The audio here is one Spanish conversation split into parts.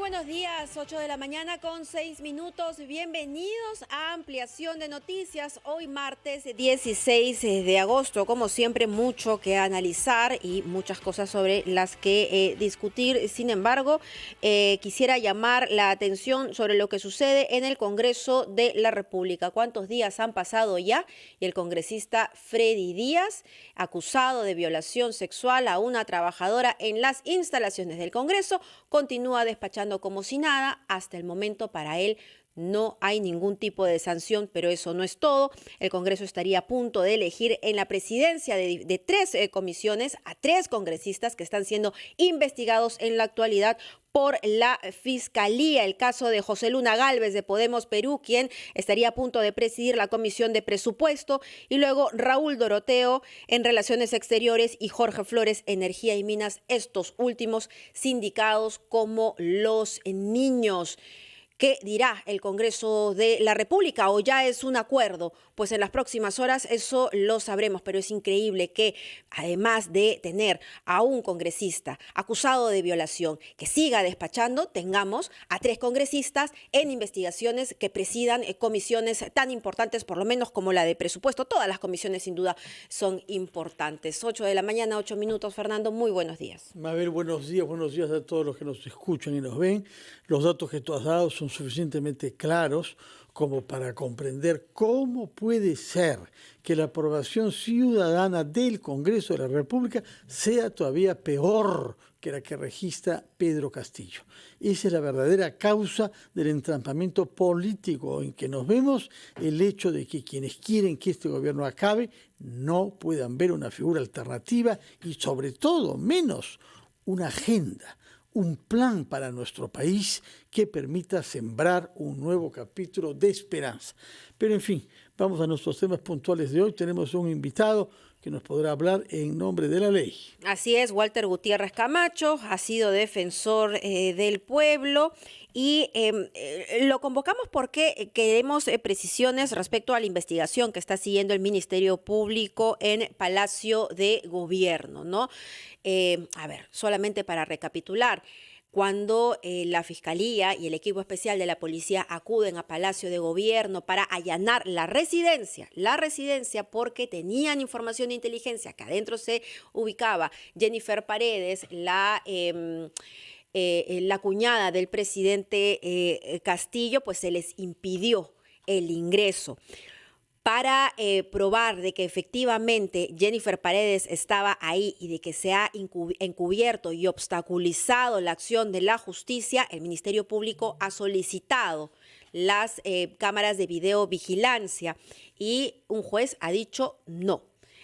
buenos días, 8 de la mañana con 6 minutos. Bienvenidos a Ampliación de Noticias. Hoy martes 16 de agosto, como siempre, mucho que analizar y muchas cosas sobre las que discutir. Sin embargo, quisiera llamar la atención sobre lo que sucede en el Congreso de la República. ¿Cuántos días han pasado ya? Y el congresista Freddy Díaz, acusado de violación sexual a una trabajadora en las instalaciones del Congreso, continúa despachando como si nada. Hasta el momento para él no hay ningún tipo de sanción, pero eso no es todo. El Congreso estaría a punto de elegir en la presidencia de tres comisiones a 3 congresistas que están siendo investigados en la actualidad por la Fiscalía. El caso de José Luna Gálvez de Podemos Perú, quien estaría a punto de presidir la Comisión de Presupuesto, y luego Raúl Doroteo en Relaciones Exteriores y Jorge Flores, Energía y Minas, estos últimos sindicados como los niños. ¿Qué dirá el Congreso de la República? ¿O ya es un acuerdo? Pues en las próximas horas eso lo sabremos, pero es increíble que además de tener a un congresista acusado de violación que siga despachando, tengamos a 3 congresistas en investigaciones que presidan comisiones tan importantes, por lo menos como la de presupuesto. Todas las comisiones sin duda son importantes. 8 de la mañana, 8 minutos. Fernando, muy buenos días. Mabel, buenos días a todos los que nos escuchan y nos ven. Los datos que tú has dado son suficientemente claros como para comprender cómo puede ser que la aprobación ciudadana del Congreso de la República sea todavía peor que la que registra Pedro Castillo. Esa es la verdadera causa del entrampamiento político en que nos vemos, el hecho de que quienes quieren que este gobierno acabe no puedan ver una figura alternativa y sobre todo menos una agenda, un plan para nuestro país que permita sembrar un nuevo capítulo de esperanza. Pero en fin, vamos a nuestros temas puntuales de hoy. Tenemos un invitado que nos podrá hablar en nombre de la ley. Así es, Walter Gutiérrez Camacho ha sido defensor del pueblo y lo convocamos porque queremos precisiones respecto a la investigación que está siguiendo el Ministerio Público en Palacio de Gobierno, ¿no? A ver, solamente para recapitular. Cuando la Fiscalía y el equipo especial de la policía acuden a Palacio de Gobierno para allanar la residencia porque tenían información de inteligencia que adentro se ubicaba Jennifer Paredes, la cuñada del presidente Castillo, pues se les impidió el ingreso. Para probar de que efectivamente Jennifer Paredes estaba ahí y de que se ha encubierto y obstaculizado la acción de la justicia, el Ministerio Público ha solicitado las cámaras de videovigilancia y un juez ha dicho no.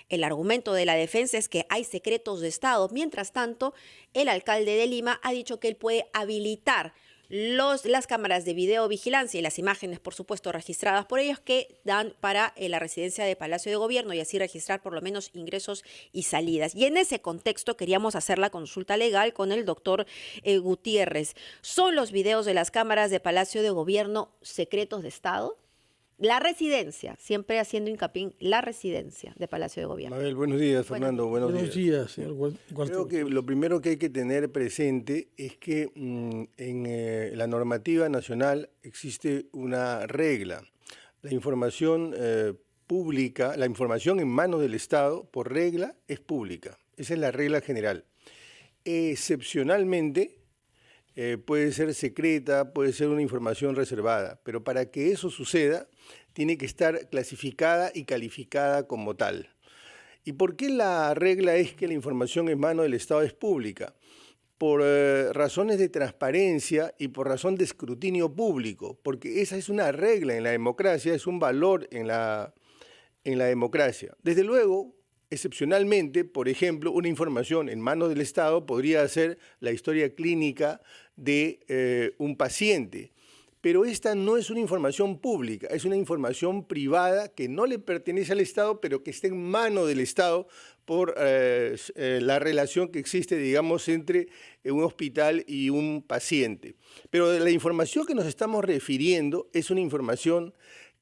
El argumento de la defensa es que hay secretos de Estado. Mientras tanto, el alcalde de Lima ha dicho que él puede habilitar las cámaras de videovigilancia y las imágenes, por supuesto, registradas por ellos, que dan para la residencia de Palacio de Gobierno y así registrar por lo menos ingresos y salidas. Y en ese contexto queríamos hacer la consulta legal con el doctor Gutiérrez. ¿Son los videos de las cámaras de Palacio de Gobierno secretos de Estado? La residencia, siempre haciendo hincapié en la residencia de Palacio de Gobierno. Mabel, buenos días, Fernando. Buenos días, señor Walter. Creo que lo primero que hay que tener presente es que en la normativa nacional existe una regla. La información pública, la información en manos del Estado, por regla, es pública. Esa es la regla general. Excepcionalmente, puede ser secreta, puede ser una información reservada, pero para que eso suceda, tiene que estar clasificada y calificada como tal. ¿Y por qué la regla es que la información en manos del Estado es pública? Por razones de transparencia y por razón de escrutinio público, porque esa es una regla en la democracia, es un valor en la democracia. Desde luego, excepcionalmente, por ejemplo, una información en manos del Estado podría ser la historia clínica de un paciente, pero esta no es una información pública, es una información privada que no le pertenece al Estado, pero que está en manos del Estado por la relación que existe, digamos, entre un hospital y un paciente. Pero la información que nos estamos refiriendo es una información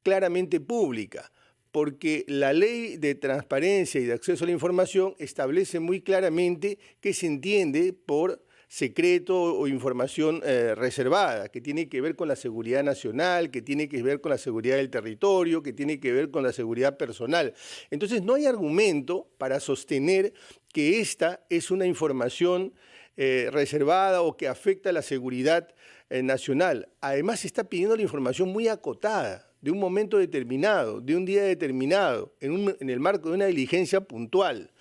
claramente pública, porque la ley de transparencia y de acceso a la información establece muy claramente qué se entiende por secreto o información reservada, que tiene que ver con la seguridad nacional, que tiene que ver con la seguridad del territorio, que tiene que ver con la seguridad personal. Entonces no hay argumento para sostener que esta es una información reservada o que afecta a la seguridad nacional. Además se está pidiendo la información muy acotada, de un momento determinado, de un día determinado, en el marco de una diligencia puntual.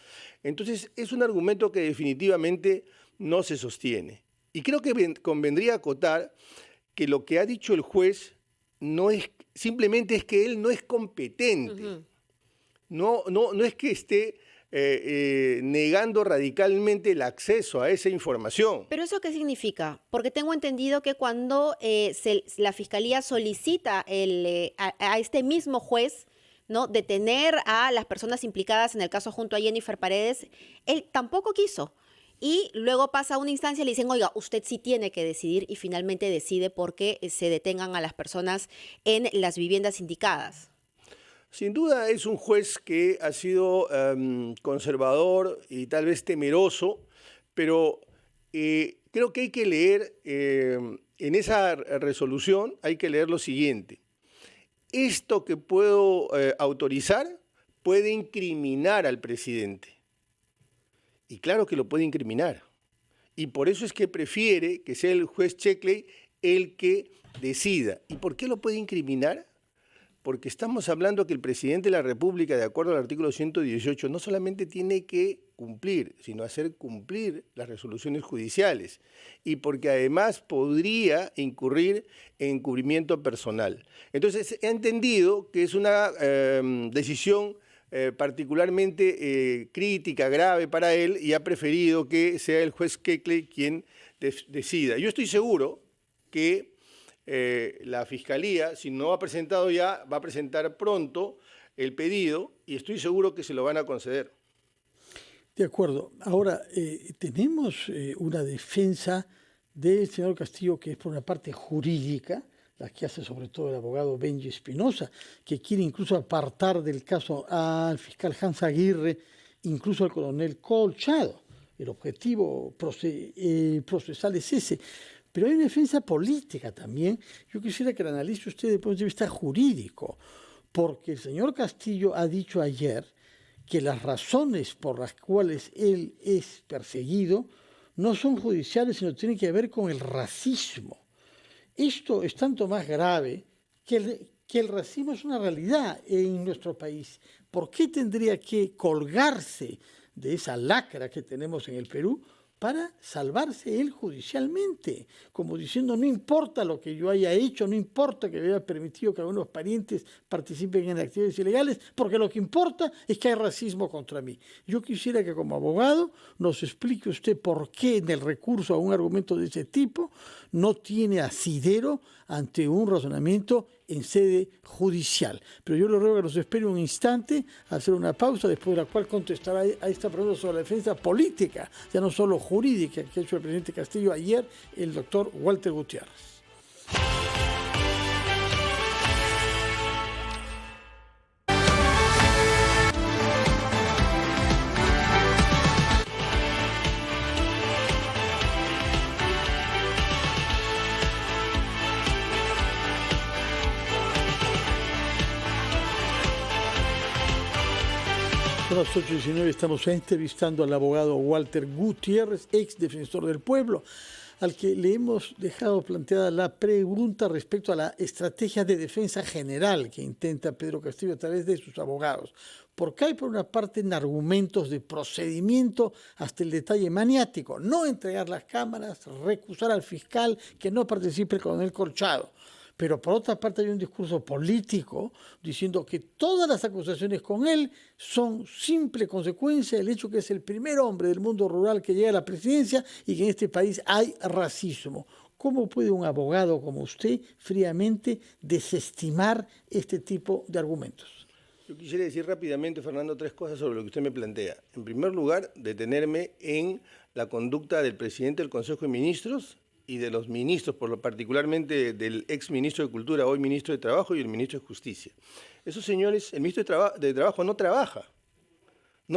Entonces es un argumento que definitivamente no se sostiene. Y creo que convendría acotar que lo que ha dicho el juez no es, simplemente es que él no es competente. No es que esté negando radicalmente el acceso a esa información. ¿Pero eso qué significa? Porque tengo entendido que cuando la Fiscalía solicita a este mismo juez, ¿no?, detener a las personas implicadas en el caso junto a Jennifer Paredes, él tampoco quiso. Y luego pasa a una instancia y le dicen, oiga, usted sí tiene que decidir, y finalmente decide por qué se detengan a las personas en las viviendas indicadas. Sin duda es un juez que ha sido conservador y tal vez temeroso, pero creo que hay que leer, en esa resolución hay que leer lo siguiente. Esto que puedo autorizar puede incriminar al presidente. Y claro que lo puede incriminar. Y por eso es que prefiere que sea el juez Checkley el que decida. ¿Y por qué lo puede incriminar? Porque estamos hablando que el presidente de la República, de acuerdo al artículo 118, no solamente tiene que cumplir, sino hacer cumplir las resoluciones judiciales. Y porque además podría incurrir en encubrimiento personal. Entonces, he entendido que es una decisión particularmente crítica, grave para él, y ha preferido que sea el juez Checkley quien decida. Yo estoy seguro que la Fiscalía, si no ha presentado ya, va a presentar pronto el pedido y estoy seguro que se lo van a conceder. De acuerdo. Ahora, tenemos una defensa del señor Castillo que es por una parte jurídica, la que hace sobre todo el abogado Benji Espinosa, que quiere incluso apartar del caso al fiscal Hans Aguirre, incluso al coronel Colchado. El objetivo procesal es ese. Pero hay una defensa política también. Yo quisiera que la analice usted desde el punto de vista jurídico, porque el señor Castillo ha dicho ayer que las razones por las cuales él es perseguido no son judiciales, sino tienen que ver con el racismo. Esto es tanto más grave que el racismo es una realidad en nuestro país. ¿Por qué tendría que colgarse de esa lacra que tenemos en el Perú para salvarse él judicialmente? Como diciendo, no importa lo que yo haya hecho, no importa que haya permitido que algunos parientes participen en actividades ilegales, porque lo que importa es que hay racismo contra mí. Yo quisiera que como abogado nos explique usted por qué en el recurso a un argumento de ese tipo no tiene asidero ante un razonamiento en sede judicial. Pero yo le ruego que nos espere un instante a hacer una pausa, después de la cual contestará a esta pregunta sobre la defensa política, ya no solo jurídica, que ha hecho el presidente Castillo ayer, el doctor Walter Gutiérrez. A las 8:19 estamos entrevistando al abogado Walter Gutiérrez, ex defensor del pueblo, al que le hemos dejado planteada la pregunta respecto a la estrategia de defensa general que intenta Pedro Castillo a través de sus abogados. Porque hay por una parte argumentos de procedimiento hasta el detalle maniático, no entregar las cámaras, recusar al fiscal, que no participe el coronel Colchado. Pero por otra parte hay un discurso político diciendo que todas las acusaciones con él son simple consecuencia del hecho que es el primer hombre del mundo rural que llega a la presidencia y que en este país hay racismo. ¿Cómo puede un abogado como usted fríamente desestimar este tipo de argumentos? Yo quisiera decir rápidamente, Fernando, tres cosas sobre lo que usted me plantea. En primer lugar, detenerme en la conducta del presidente del Consejo de Ministros y de los ministros, particularmente del ex ministro de Cultura, hoy ministro de Trabajo, y el ministro de Justicia. Esos señores, el ministro de Trabajo no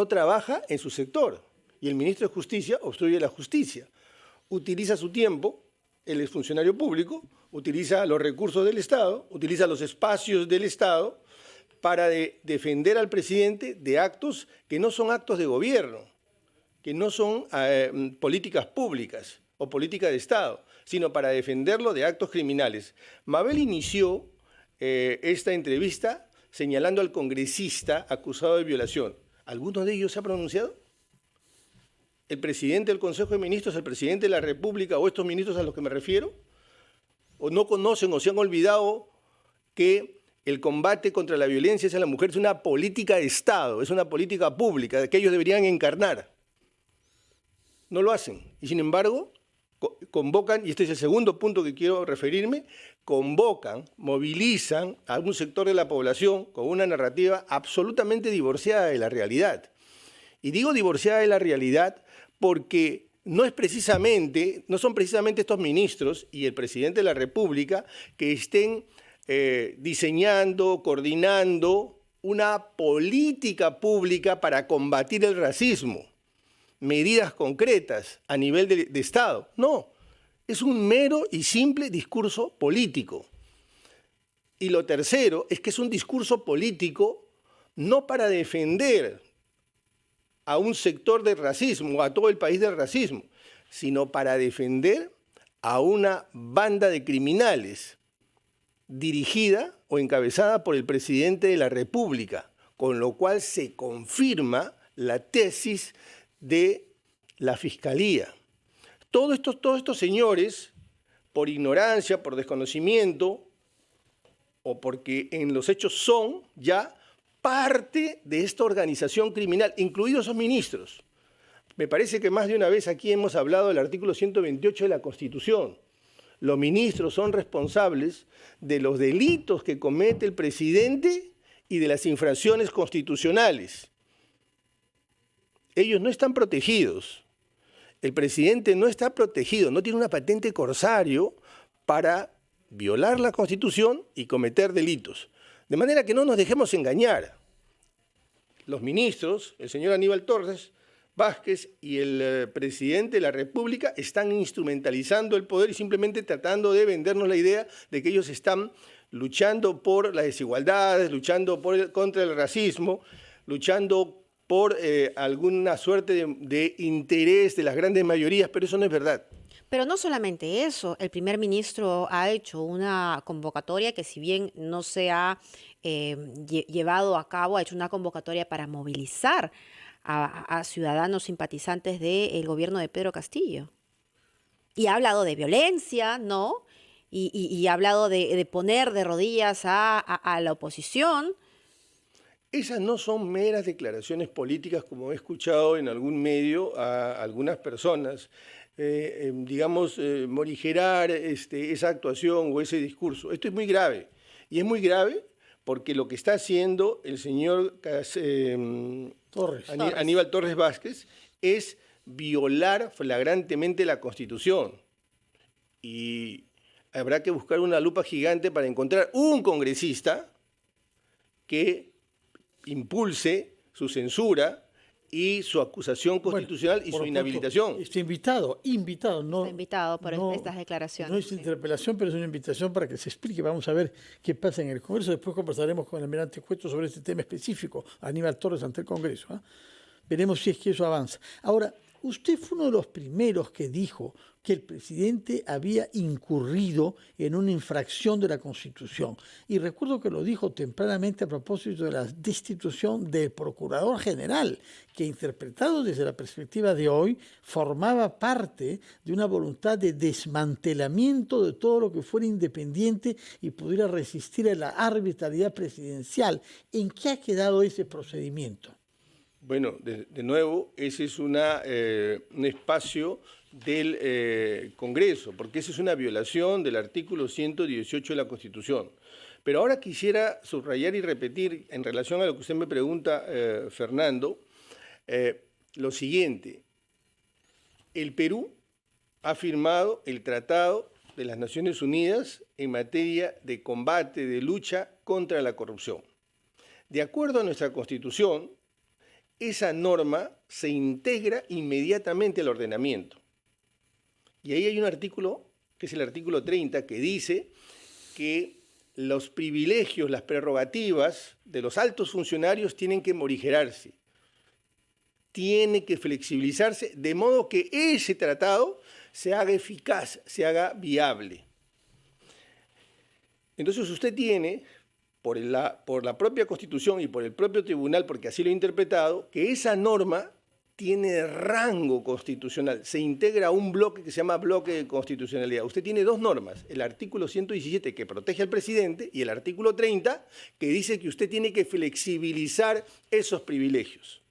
trabaja en su sector, y el ministro de Justicia obstruye la justicia. utiliza su tiempo, él es funcionario público, utiliza los recursos del Estado, utiliza los espacios del Estado para defender al presidente de actos que no son actos de gobierno, que no son políticas públicas o política de Estado, sino para defenderlo de actos criminales. Mabel inició esta entrevista señalando al congresista acusado de violación. ¿Alguno de ellos se ha pronunciado? ¿El presidente del Consejo de Ministros, el presidente de la República o estos ministros a los que me refiero? ¿O no conocen o se han olvidado que el combate contra la violencia hacia la mujer es una política de Estado, es una política pública que ellos deberían encarnar? No lo hacen. Y sin embargo, convocan, y este es el segundo punto que quiero referirme, convocan, movilizan a un sector de la población con una narrativa absolutamente divorciada de la realidad. Y digo divorciada de la realidad porque no son precisamente estos ministros y el presidente de la República que estén diseñando, coordinando una política pública para combatir el racismo, medidas concretas a nivel de Estado. No, es un mero y simple discurso político. Y lo tercero es que es un discurso político no para defender a un sector del racismo, a todo el país del racismo, sino para defender a una banda de criminales dirigida o encabezada por el presidente de la República, con lo cual se confirma la tesis de la Fiscalía. Todos estos señores, por ignorancia, por desconocimiento, o porque en los hechos son ya parte de esta organización criminal, incluidos esos ministros. Me parece que más de una vez aquí hemos hablado del artículo 128 de la Constitución. Los ministros son responsables de los delitos que comete el presidente y de las infracciones constitucionales. Ellos no están protegidos. El presidente no está protegido, no tiene una patente corsario para violar la Constitución y cometer delitos. De manera que no nos dejemos engañar. Los ministros, el señor Aníbal Torres Vázquez y el presidente de la República están instrumentalizando el poder y simplemente tratando de vendernos la idea de que ellos están luchando por las desigualdades, luchando contra el racismo, luchando por alguna suerte de interés de las grandes mayorías, pero eso no es verdad. Pero no solamente eso, el primer ministro ha hecho una convocatoria que si bien no se ha llevado a cabo, ha hecho una convocatoria para movilizar a ciudadanos simpatizantes del gobierno de Pedro Castillo. Y ha hablado de violencia, ¿no? Y ha hablado de poner de rodillas a la oposición. Esas no son meras declaraciones políticas, como he escuchado en algún medio a algunas personas, morigerar esa actuación o ese discurso. Esto es muy grave, y es muy grave porque lo que está haciendo el señor Aníbal Torres Vázquez es violar flagrantemente la Constitución. Y habrá que buscar una lupa gigante para encontrar un congresista que impulse su censura y su acusación constitucional y su inhabilitación. Está invitado, no. Está invitado por estas declaraciones. No es interpelación, pero es una invitación para que se explique. Vamos a ver qué pasa en el Congreso. Después conversaremos con el almirante Cueto sobre este tema específico, Aníbal Torres ante el Congreso. Veremos si es que eso avanza. Ahora, usted fue uno de los primeros que dijo que el presidente había incurrido en una infracción de la Constitución. Y recuerdo que lo dijo tempranamente a propósito de la destitución del Procurador General, que interpretado desde la perspectiva de hoy, formaba parte de una voluntad de desmantelamiento de todo lo que fuera independiente y pudiera resistir a la arbitrariedad presidencial. ¿En qué ha quedado ese procedimiento? Bueno, de nuevo, ese es un espacio del Congreso, porque esa es una violación del artículo 118 de la Constitución. Pero ahora quisiera subrayar y repetir, en relación a lo que usted me pregunta, Fernando, lo siguiente. El Perú ha firmado el Tratado de las Naciones Unidas en materia de combate, de lucha contra la corrupción. De acuerdo a nuestra Constitución, esa norma se integra inmediatamente al ordenamiento. Y ahí hay un artículo, que es el artículo 30, que dice que los privilegios, las prerrogativas de los altos funcionarios tienen que morigerarse, tiene que flexibilizarse, de modo que ese tratado se haga eficaz, se haga viable. Entonces usted tiene, por la propia Constitución y por el propio tribunal, porque así lo ha interpretado, que esa norma tiene rango constitucional, se integra a un bloque que se llama bloque de constitucionalidad. Usted tiene dos normas, el artículo 117 que protege al presidente y el artículo 30 que dice que usted tiene que flexibilizar esos privilegios.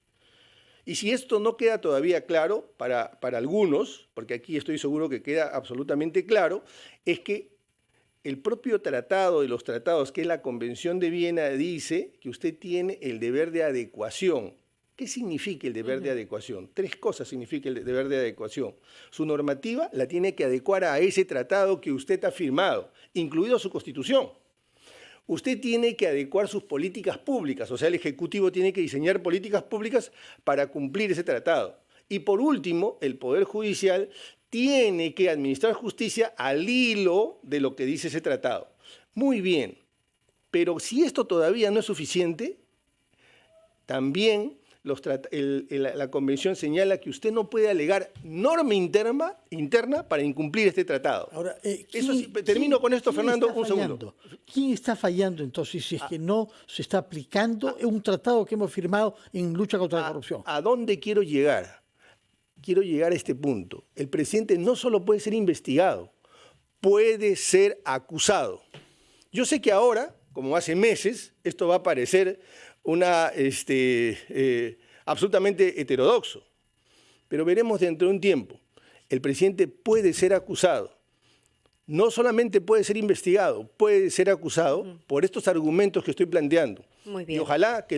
Y si esto no queda todavía claro para algunos, porque aquí estoy seguro que queda absolutamente claro, es que el propio tratado de los tratados, que es la Convención de Viena, dice que usted tiene el deber de adecuación. ¿Qué significa el deber de adecuación? Tres cosas significa el deber de adecuación. Su normativa la tiene que adecuar a ese tratado que usted ha firmado, incluido su Constitución. Usted tiene que adecuar sus políticas públicas, o sea, el Ejecutivo tiene que diseñar políticas públicas para cumplir ese tratado. Y por último, el Poder Judicial tiene que administrar justicia al hilo de lo que dice ese tratado. Muy bien, pero si esto todavía no es suficiente, también la Convención señala que usted no puede alegar norma interna para incumplir este tratado. Ahora, termino con esto, Fernando, un segundo. ¿Quién está fallando entonces si es que no se está aplicando un tratado que hemos firmado en lucha contra la corrupción? ¿A dónde quiero llegar? Quiero llegar a este punto. El presidente no solo puede ser investigado, puede ser acusado. Yo sé que ahora, como hace meses, esto va a parecer absolutamente heterodoxo, pero veremos dentro de un tiempo. El presidente puede ser acusado, no solamente puede ser investigado, puede ser acusado por estos argumentos que estoy planteando. Muy bien. Y ojalá que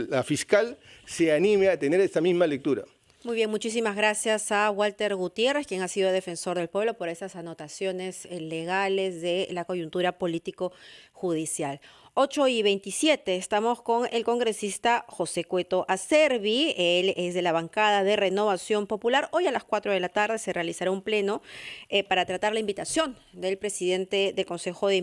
la fiscal se anime a tener esta misma lectura. Muy bien, muchísimas gracias a Walter Gutiérrez, quien ha sido defensor del pueblo, por esas anotaciones legales de la coyuntura político-judicial. 8:27, estamos con el congresista José Cueto Acerbi, él es de la bancada de Renovación Popular. Hoy a las 4 de la tarde se realizará un pleno para tratar la invitación del presidente del Consejo de